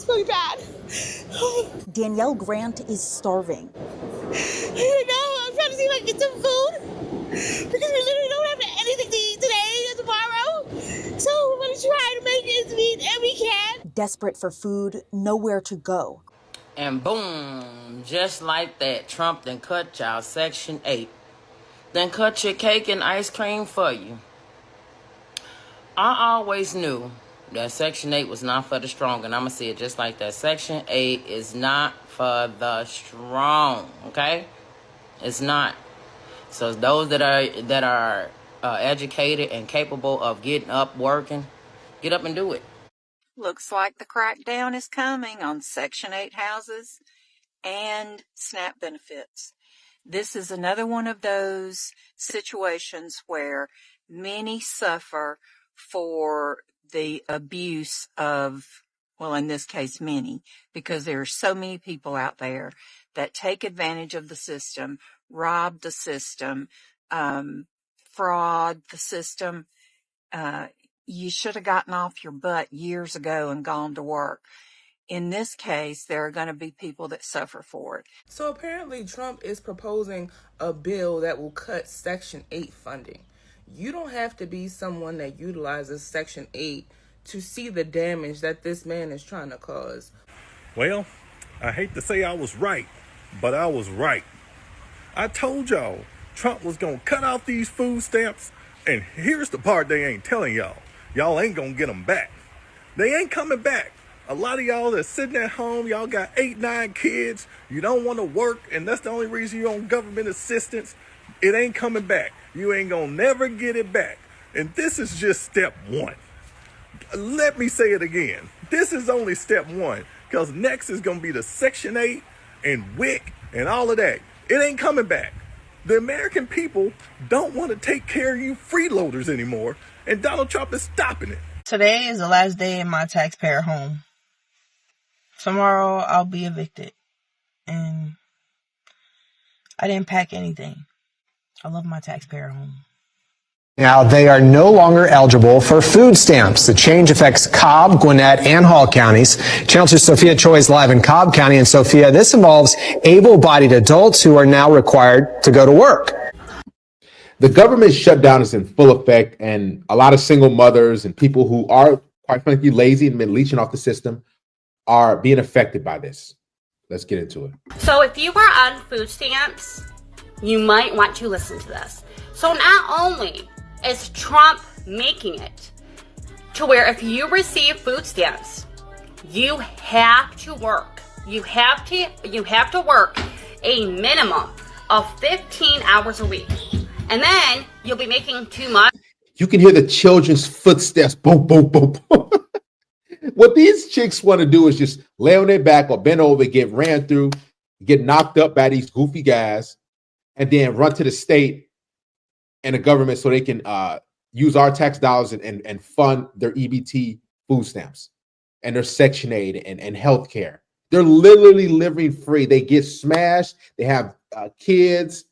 It's really bad. Danielle Grant is starving. I know. I'm trying to see if I can get some food because we literally don't have anything to eat today or tomorrow. So we're going to try to make ends meet, and we can. Desperate for food, nowhere to go. And boom, just like that, Trump then cut y'all Section 8. Then cut your cake and ice cream for you. I always knew that Section 8 was not for the strong, and I'm going to say it just like that. Section 8 is not for the strong, okay? It's not. So those that are educated and capable of getting up, working, get up and do it. Looks like the crackdown is coming on Section 8 houses and SNAP benefits. This is another one of those situations where many suffer for the abuse of, well, in this case, many, because there are so many people out there that take advantage of the system, rob the system, fraud the system. You should have gotten off your butt years ago and gone to work. In this case, there are going to be people that suffer for it. So apparently Trump is proposing a bill that will cut Section 8 funding. You don't have to be someone that utilizes Section 8 to see the damage that this man is trying to cause. Well, I hate to say I was right, but I was right. I told y'all Trump was going to cut out these food stamps, and here's the part they ain't telling y'all. Y'all ain't going to get them back. They ain't coming back. A lot of y'all that's sitting at home, y'all got 8, 9 kids, you don't want to work, and that's the only reason you're on government assistance. It ain't coming back. You ain't going to never get it back. And this is just step 1. Let me say it again. This is only step 1, because next is going to be the Section 8 and WIC and all of that. It ain't coming back. The American people don't want to take care of you freeloaders anymore, and Donald Trump is stopping it. Today is the last day in my taxpayer home. Tomorrow I'll be evicted. And I didn't pack anything. I love my taxpayer home. Now, they are no longer eligible for food stamps. The change affects Cobb, Gwinnett, and Hall counties. Channel 2 Sophia Choi is live in Cobb County. And Sophia, this involves able-bodied adults who are now required to go to work. The government shutdown is in full effect, and a lot of single mothers and people who are, quite frankly, lazy and been leeching off the system are being affected by this. Let's get into it. So if you are on food stamps, you might want to listen to this. So not only is Trump making it to where if you receive food stamps, you have to work. You have to work a minimum of 15 hours a week. And then you'll be making too much. You can hear the children's footsteps. Boom, boom, boom, boom. What these chicks want to do is just lay on their back or bend over, get ran through, get knocked up by these goofy guys, and then run to the state and the government so they can use our tax dollars and fund their EBT food stamps and their Section 8 and health care. They're literally living free. They get smashed. They have kids,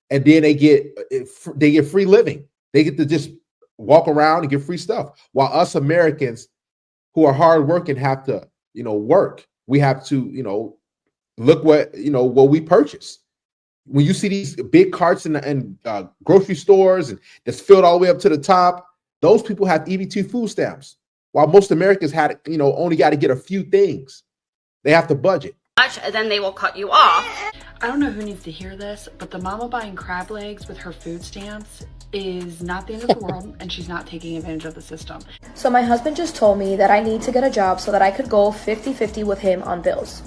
and then they get free living. They get to just walk around and get free stuff. While us Americans who are hardworking have to, work. We have to, look what we purchase. When you see these big carts in grocery stores and that's filled all the way up to the top, those people have EBT food stamps. While most Americans had, only got to get a few things. They have to budget. And then they will cut you off. I don't know who needs to hear this, but the mama buying crab legs with her food stamps is not the end of the world, and she's not taking advantage of the system. So my husband just told me that I need to get a job so that I could go 50-50 with him on bills.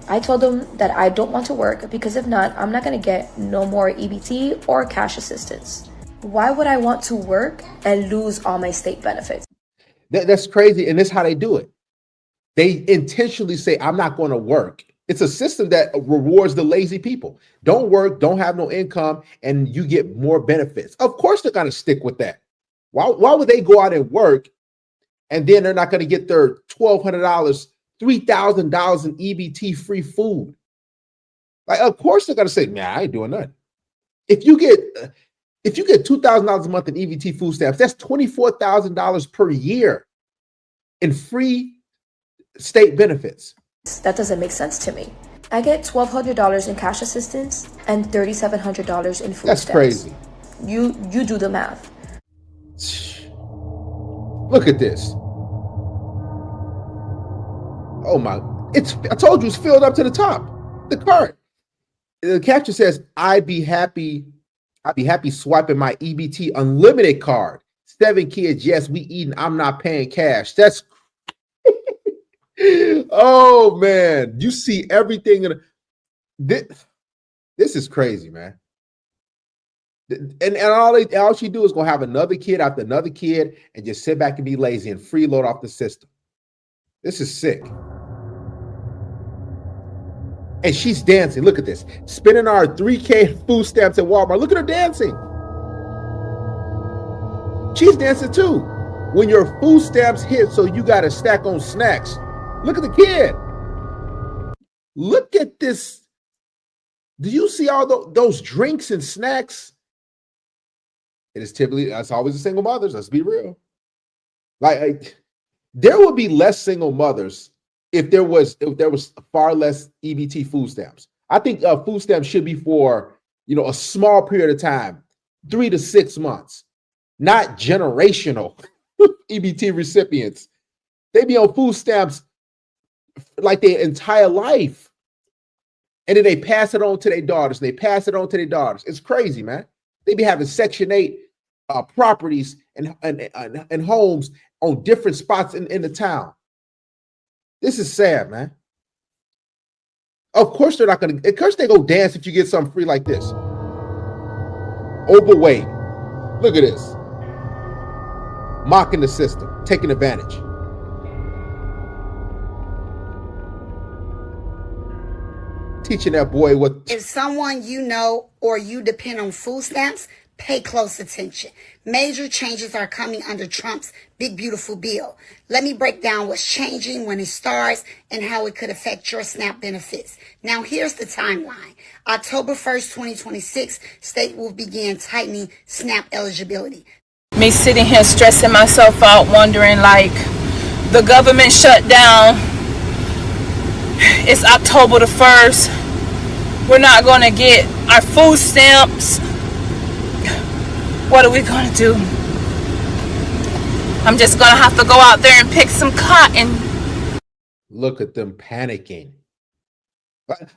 I told him that I don't want to work because if not, I'm not going to get no more EBT or cash assistance. Why would I want to work and lose all my state benefits? That's crazy, and that's how they do it. They intentionally say, I'm not going to work. It's a system that rewards the lazy people. Don't work, don't have no income, and you get more benefits. Of course they're going to stick with that. Why would they go out and work, and then they're not going to get their $1,200, $3,000 in EBT free food? Like, of course they're going to say, man, I ain't doing nothing. If you get $2,000 a month in EBT food stamps, that's $24,000 per year in free state benefits. That doesn't make sense to me. I get $1,200 in cash assistance and $3,700 in food That's stamps. crazy. You do the math. Look at this. Oh my, I told you it's filled up to the top. The cart. The caption says, I'd be happy swiping my EBT unlimited card. 7 kids, yes, we eating, I'm not paying cash. That's oh man, you see everything in this is crazy, man. And all she do is gonna have another kid after another kid and just sit back and be lazy and freeload off the system. This is sick. And she's dancing. Look at this. Spending our $3K food stamps at Walmart. Look at her dancing. She's dancing too. When your food stamps hit, so you got to stack on snacks. Look at the kid. Look at this. Do you see all those drinks and snacks? It is typically, that's always the single mothers. Let's be real. Like there would be less single mothers if there was far less EBT food stamps. I think food stamps should be for, a small period of time, 3 to 6 months, not generational EBT recipients. They be on food stamps like their entire life. And then they pass it on to their daughters. They pass it on to their daughters. It's crazy, man. They be having Section 8 properties and homes on different spots in the town. This is sad, man. Of course they're not going to, of course they go dance if you get something free like this. Overweight. Look at this. Mocking the system, taking advantage. Teaching that boy what. If someone you know or you depend on food stamps, pay close attention. Major changes are coming under Trump's big, beautiful bill. Let me break down what's changing, when it starts, and how it could affect your SNAP benefits. Now, here's the timeline. October 1st, 2026, state will begin tightening SNAP eligibility. Me sitting here stressing myself out, wondering, like, the government shut down. It's October the 1st. We're not going to get our food stamps. What are we going to do? I'm just going to have to go out there and pick some cotton. Look at them panicking.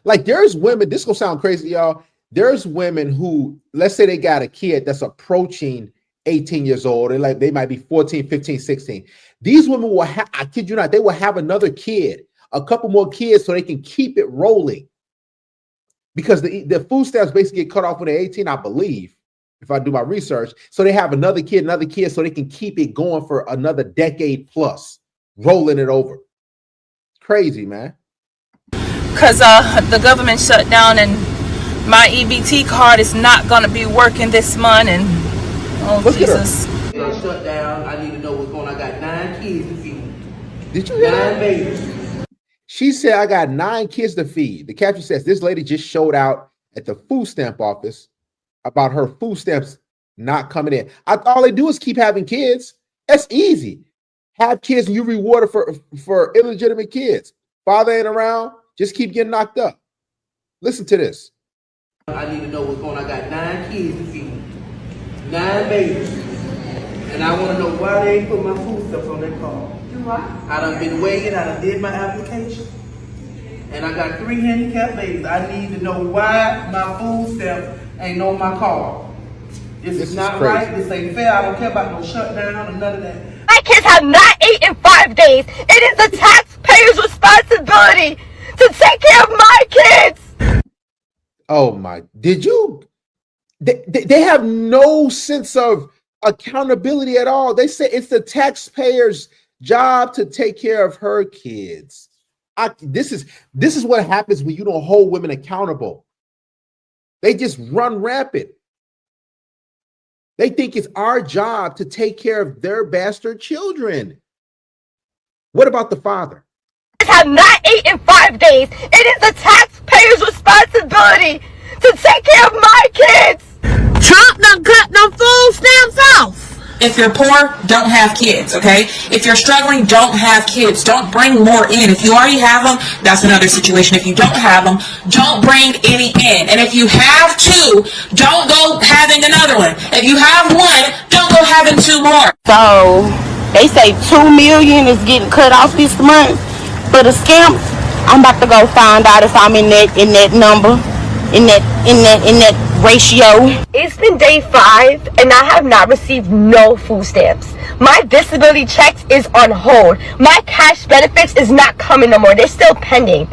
Like there's women, this is going to sound crazy, y'all. There's women who, let's say they got a kid that's approaching 18 years old. They might be 14, 15, 16. These women will have, I kid you not, they will have another kid, a couple more kids so they can keep it rolling. Because the food stamps basically get cut off when they're 18, I believe, if I do my research. So they have another kid so they can keep it going for another decade plus, rolling it over. Crazy, man. Because the government shut down and my EBT card is not going to be working this month. And oh, look Jesus. Shut down. I need to know what's going on. I got 9 kids to feed. Did you hear 9 that? babies. She said, I got 9 kids to feed. The caption says, this lady just showed out at the food stamp office about her food stamps not coming in. All they do is keep having kids. That's easy. Have kids and you reward her for illegitimate kids. Father ain't around. Just keep getting knocked up. Listen to this. I need to know what's going on. I got 9 kids to feed. 9 babies. And I want to know why they ain't put my food stuff on their card. I done been waiting. I done did my application. And I got 3 handicapped babies. I need to know why my food stamp ain't on my card. This is not crazy. right. This ain't fair. I don't care about no shutdown or none of that. My kids have not eaten in 5 days. It is the taxpayer's responsibility to take care of my kids. Oh my, did you? They have no sense of accountability at all. They say it's the taxpayer's job to take care of her kids. This is what happens when you don't hold women accountable. They just run rampant. They think it's our job to take care of their bastard children. What about the father? Have not eaten in 5 days. It is the taxpayer's responsibility to take care of my kids. Trump done cut them food stamps off. If you're poor, don't have kids, okay? If you're struggling, don't have kids. Don't bring more in. If you already have them, that's another situation. If you don't have them, don't bring any in. And if you have two, don't go having another one. If you have one, don't go having two more. So they say 2 million is getting cut off this month for the scamps. I'm about to go find out if I'm in that number, in that ratio. It's been day 5 and I have not received no food stamps. My disability checks is on hold. My cash benefits is not coming no more. They're still pending.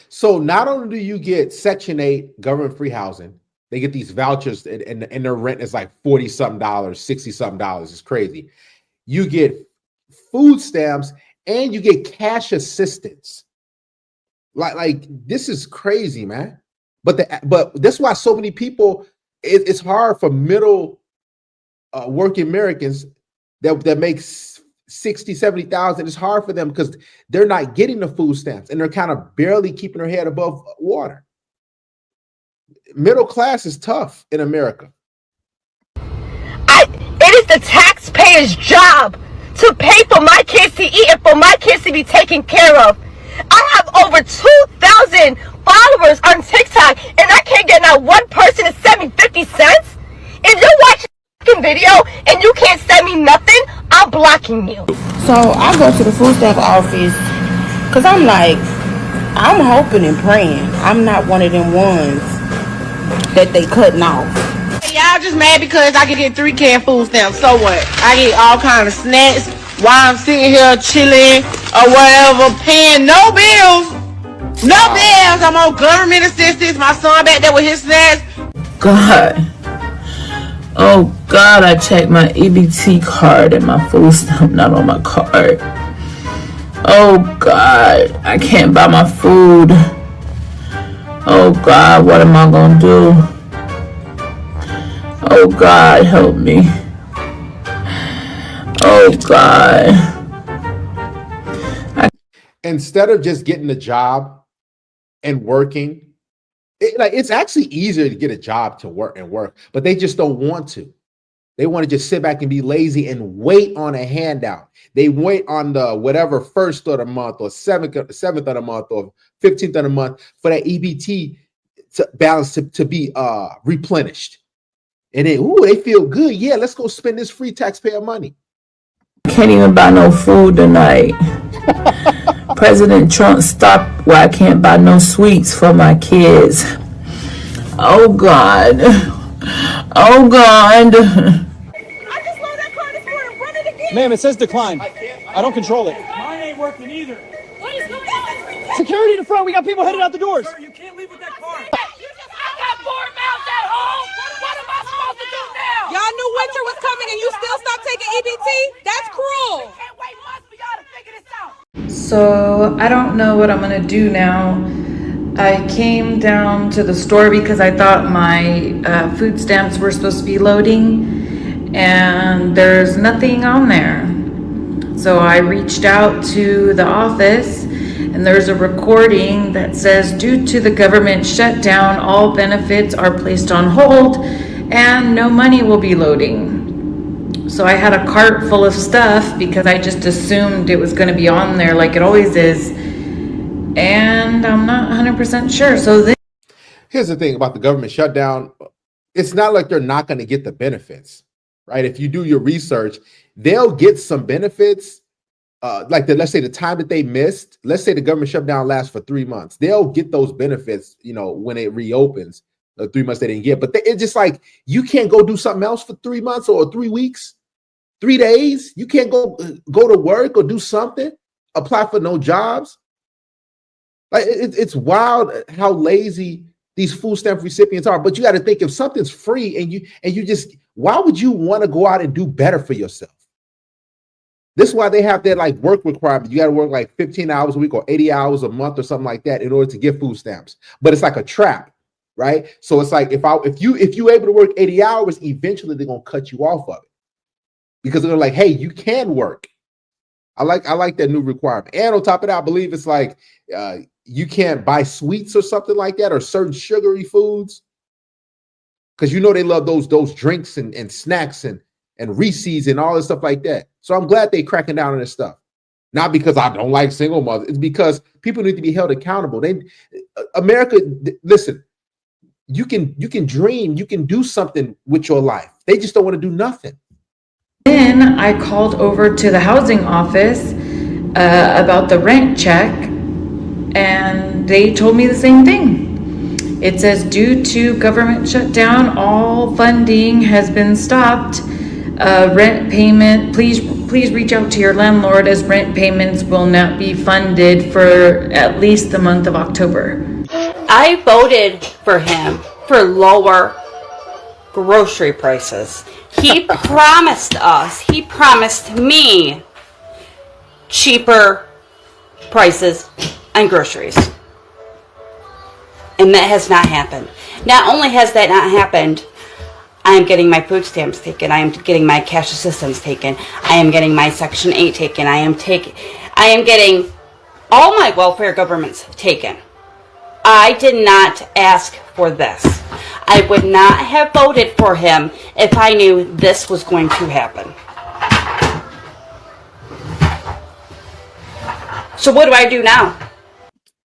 So not only do you get Section 8 government free housing, they get these vouchers and their rent is like $40-something, $60-something. It's crazy. You get food stamps and you get cash assistance. Like this is crazy, man. But that's why so many people, it's hard for middle working Americans that makes 60, 70,000. It's hard for them because they're not getting the food stamps and they're kind of barely keeping their head above water. Middle class is tough in America. It is the taxpayer's job to pay for my kids to eat and for my kids to be taken care of. I have over 2,000 followers on TikTok and I can't get not one person to send me 50 cents. If you're watching a video and you can't send me nothing, I'm blocking you. So I go to the food stamp office because I'm like, I'm hoping and praying I'm not one of them ones that they cutting off. Y'all just mad because I can get 3 canned food stamps. So what? I get all kind of snacks while I'm sitting here chilling or whatever, paying no bills. No bills. I'm on government assistance. My son back there with his snacks. God. Oh God, I checked my EBT card and my food stamp not on my card. Oh God, I can't buy my food. Oh God, what am I gonna do? Oh God, help me. Oh God. Instead of just getting a job and working, it's actually easier to get a job to work, but they just don't want to. They want to just sit back and be lazy and wait on a handout. They wait on the whatever 1st of the month or 7th of the month or 15th of the month for that EBT balance to be replenished. And then, they feel good. Yeah, let's go spend this free taxpayer money. Can't even buy no food tonight. President Trump stopped where I can't buy no sweets for my kids. Oh God. Oh God. Ma'am, it says decline. I don't control it. Mine ain't working either. What is going on? Security in the front. We got people headed out the doors. Sir, you can't leave with that car. I got 4 mouths at home. What am I supposed to do now? Y'all knew winter was coming and you still stopped taking EBT? That's cruel. We can't wait months for y'all to figure this out. So I don't know what I'm gonna do now. I came down to the store because I thought my food stamps were supposed to be loading and there's nothing on there. So I reached out to the office and there's a recording that says, due to the government shutdown, all benefits are placed on hold and no money will be loading. So I had a cart full of stuff because I just assumed it was going to be on there like it always is. And I'm not 100% sure. So Here's the thing about the government shutdown. It's not like they're not going to get the benefits, right? If you do your research, they'll get some benefits. Let's say the time that they missed, let's say the government shutdown lasts for 3 months. They'll get those benefits, when it reopens. The 3 months they didn't get, but it's just like, you can't go do something else for 3 months or 3 weeks, 3 days. You can't go to work or do something, apply for no jobs. Like it's wild how lazy these food stamp recipients are. But you got to think, if something's free and you just, why would you want to go out and do better for yourself? This is why they have their work requirement. You got to work 15 hours a week or 80 hours a month or something like that in order to get food stamps. But it's like a trap, right? So it's like, if you able to work 80 hours, eventually they're gonna cut you off of it because they're like, hey, you can work. I like that new requirement. And on top of that, I believe it's like you can't buy sweets or something like that, or certain sugary foods, because they love those drinks and snacks and and Reese's and all this stuff like that. So I'm glad they cracking down on this stuff. Not because I don't like single mothers. It's because people need to be held accountable. America, listen, you can dream, you can do something with your life. They just don't want to do nothing. Then I called over to the housing office about the rent check, and they told me the same thing. It says, due to government shutdown, all funding has been stopped. Rent payment, please reach out to your landlord, as rent payments will not be funded for at least the month of October. I voted for him for lower grocery prices. He promised me cheaper prices on groceries. And that has not happened. Not only has that not happened, I am getting my food stamps taken. I am getting my cash assistance taken. I am getting my Section 8 taken. I am getting all my welfare governments taken. I did not ask for this. I would not have voted for him if I knew this was going to happen. So what do I do now?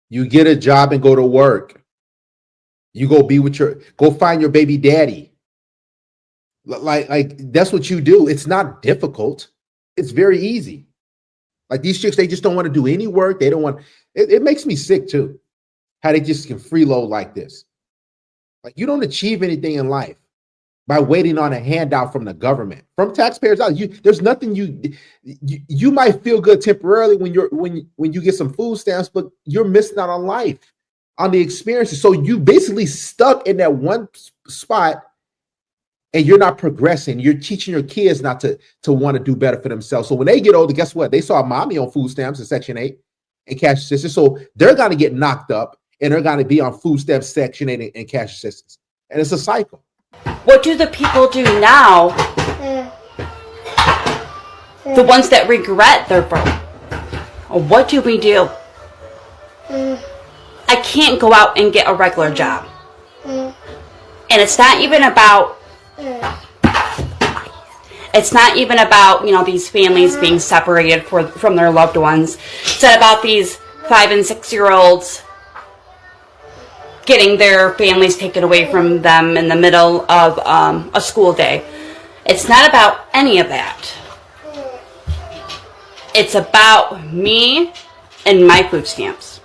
You get a job and go to work. You go find your baby daddy. Like that's what you do. It's not difficult. It's very easy. Like these chicks, they just don't want to do any work. They don't want, it makes me sick too. How they just can freeload like this. Like you don't achieve anything in life by waiting on a handout from the government, from taxpayers out. There's nothing you might feel good temporarily when you get some food stamps, but you're missing out on life, on the experiences. So you basically stuck in that one spot and you're not progressing. You're teaching your kids not to want to do better for themselves. So when they get older, guess what? They saw mommy on food stamps in Section 8 and cash assistance. So they're going to get knocked up and they're going to be on food stamps, Section 8 and cash assistance. And it's a cycle. What do the people do now? The ones that regret their vote. What do we do? I can't go out and get a regular job. And it's not even about these families being separated from their loved ones. It's not about these 5 and 6 year olds getting their families taken away from them in the middle of a school day. It's not about any of that. It's about me and my food stamps.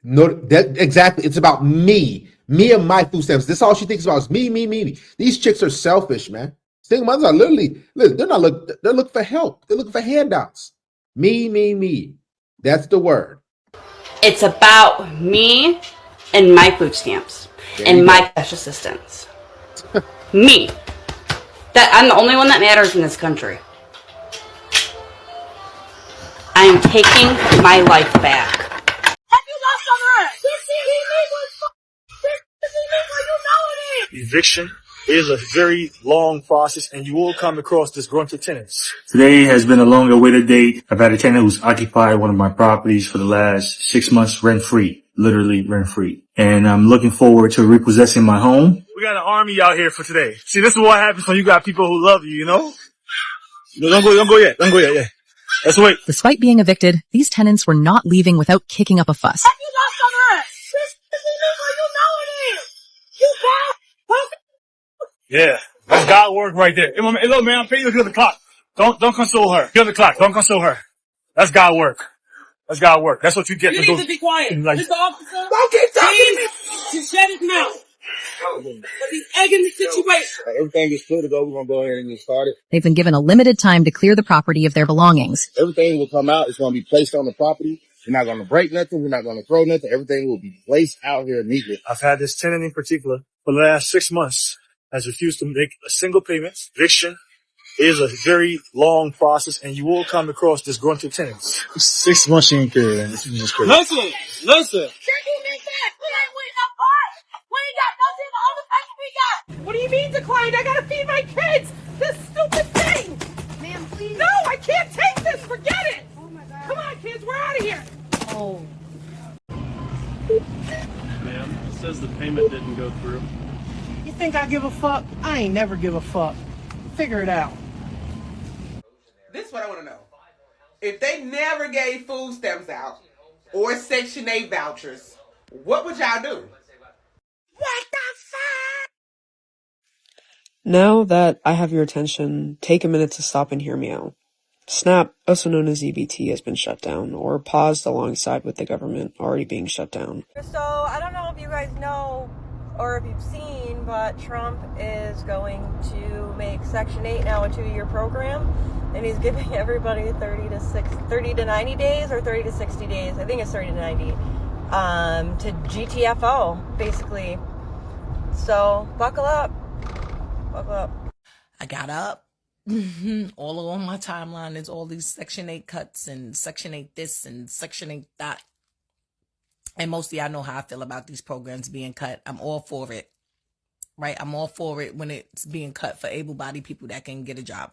No, that exactly. It's about me and my food stamps. This is all she thinks about is me. These chicks are selfish, man. Single mothers are literally, they're looking for help. They're looking for handouts. Me. That's the word. It's about me and my food stamps and my cash assistance. Me. That I'm the only one that matters in this country. I am taking my life back. Eviction is a very long process, and you will come across disgruntled tenants. Today has been a long awaited date. I've had a tenant who's occupied one of my properties for the last 6 months rent-free, literally rent-free. And I'm looking forward to repossessing my home. We got an army out here for today. See, this is what happens when you got people who love you, you know? No, don't go yet. Yeah. Let's wait. Despite being evicted, these tenants were not leaving without kicking up a fuss. Yeah, that's God work right there. Hey, look, man, I'm paying you to look at the clock. Don't console her. Get on the clock. Don't console her. That's God work. That's what you get. You need to be quiet. Like, Mr. Officer, don't keep talking to me. Just shut his mouth. But he's egging the situation. Everything is clear to go. We're going to go ahead and get started. They've been given a limited time to clear the property of their belongings. Everything will come out. It's going to be placed on the property. We're not going to break nothing. We're not going to throw nothing. Everything will be placed out here neatly. I've had this tenant in particular for the last 6 months has refused to make a single payment. Eviction is a very long process, and you will come across disgruntled tenants. 6 months she ain't carrying. This is just crazy. Listen. What do you mean declined? I gotta feed my kids! This stupid thing! Ma'am, please. No, I can't take this! Forget it! Oh my God. Come on, kids, we're out of here! Oh. Ma'am, it says the payment didn't go through. You think I give a fuck? I ain't never give a fuck. Figure it out. if they never gave food stamps out or Section 8 vouchers, what would y'all do? What the fuck? Now that I have your attention, take a minute to stop and hear me out. SNAP, also known as EBT, has been shut down or paused alongside with the government already being shut down. So I don't know if you guys know or if you've seen, but Trump is going to make Section 8 now a 2-year program, and he's giving everybody 30 to 90 days or 30 to 60 days. I think it's 30 to 90 to GTFO, basically. So buckle up. Buckle up. I got up. All along my timeline is all these Section 8 cuts and Section 8 this and Section 8 that. And most of y'all know how I feel about these programs being cut. I'm all for it, right? I'm all for it when it's being cut for able-bodied people that can get a job.